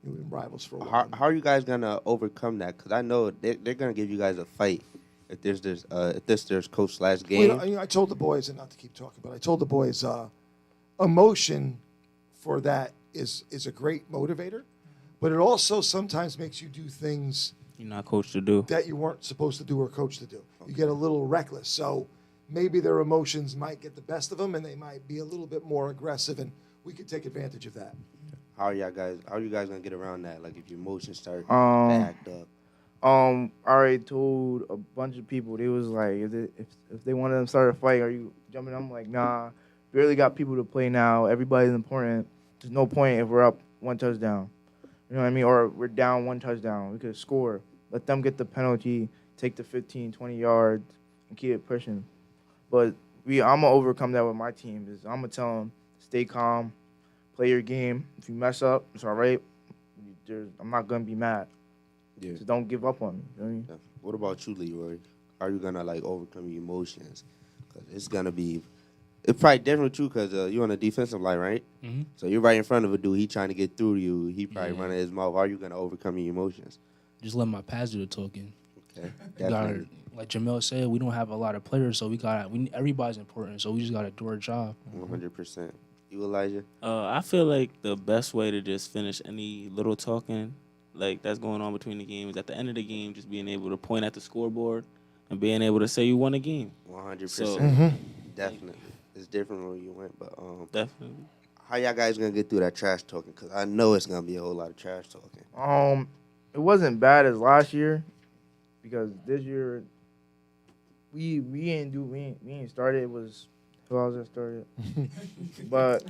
we've been rivals for a while. How are you guys gonna overcome that? Because I know they're gonna give you guys a fight if there's Coach last game. I told the boys, and not to keep talking, but I told the boys, emotion for that is a great motivator, but it also sometimes makes you do things You're not coached to do. that you weren't supposed to do or coached to do. You get a little reckless. So maybe their emotions might get the best of them, and they might be a little bit more aggressive, and we could take advantage of that. How are you guys gonna get around that? Like, if your emotions start to Um, act up. I already told a bunch of people. They was like, if they wanted to start a fight, are you jumping? I'm like, nah. Barely got people to play now. Everybody's important. There's no point if we're up one touchdown. You know what I mean? Or we're down one touchdown. We could score. Let them get the penalty, take the 15, 20 yards, and keep it pushing. But I'm going to overcome that with my team. I'm going to tell them, stay calm, play your game. If you mess up, it's all right. I'm not going to be mad. Yeah. So don't give up on me. You know what I mean? What about you, Leroy? How are you gonna overcome your emotions? Because it's probably different with you, because you're on the defensive line, right? Mm-hmm. So you're right in front of a dude. He trying to get through to you. He probably Yeah. running his mouth. How are you gonna overcome your emotions? Just let my pads do the talking. Okay, We gotta, definitely. like Jamel said, we don't have a lot of players, so everybody's important. So we just gotta do our job. 100%. You, Elijah? I feel like the best way to just finish any little talking that's going on between the games, at the end of the game, just being able to point at the scoreboard and being able to say you won a game. 100%. So- Definitely. It's different where you went, but Definitely. How y'all guys gonna get through that trash talking? Cause I know it's gonna be a whole lot of trash talking. It wasn't bad as last year because this year we ain't started. It was who else that started? But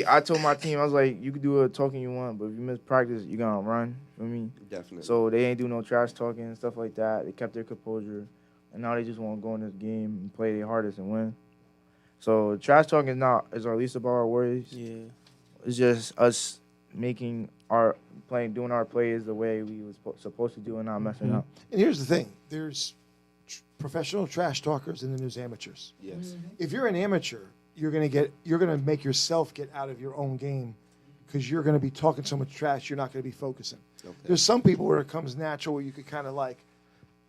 I told my team, I was like, you can do a talking you want, but if you miss practice, you gonna run. For me, Definitely. so they ain't do no trash talking and stuff like that. They kept their composure, and now they just want to go in this game and play their hardest and win. So trash talking is our least of our worries. Yeah. It's just us making doing our plays the way we was supposed to do and not messing up. And here's the thing: there's professional trash talkers, and then there's amateurs. Yes. If you're an amateur, you're gonna make yourself get out of your own game because you're gonna be talking so much trash, you're not gonna be focusing. Okay. There's some people where it comes natural, where you could kind of like,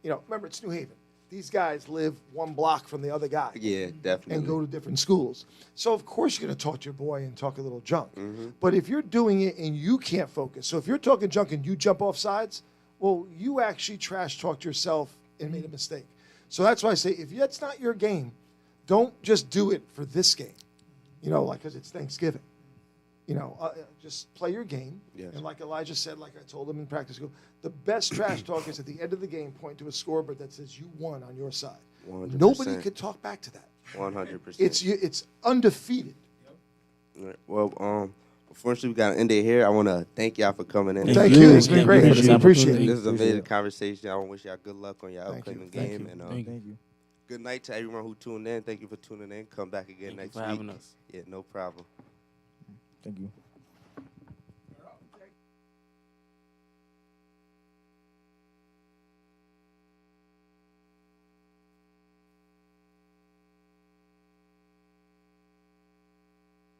remember it's New Haven. These guys live one block from the other guy. Yeah, definitely. And go to different schools. So, of course, you're going to talk to your boy and talk a little junk. Mm-hmm. But if you're doing it and you can't focus, so if you're talking junk and you jump off sides, well, you actually trash talked yourself and made a mistake. So that's why I say if that's not your game, don't just do it for this game, like because it's Thanksgiving. Just play your game. Yes. And like Elijah said, like I told him in practice school, the best trash talk is at the end of the game, point to a scoreboard that says you won on your side. 100%. Nobody could talk back to that. 100%. It's undefeated. Right. Well, unfortunately, we got to end it here. I want to thank y'all for coming in. Thank you. It's been great. Thank you for this Appreciate opportunity. it. This is an amazing conversation. I want to wish y'all good luck on your Thank upcoming you. Thank game. you. And Thank Thank you. good night to everyone who tuned in. Thank you for tuning in. Come back again Thank you next for week. having us. Yeah, no problem. Thank you.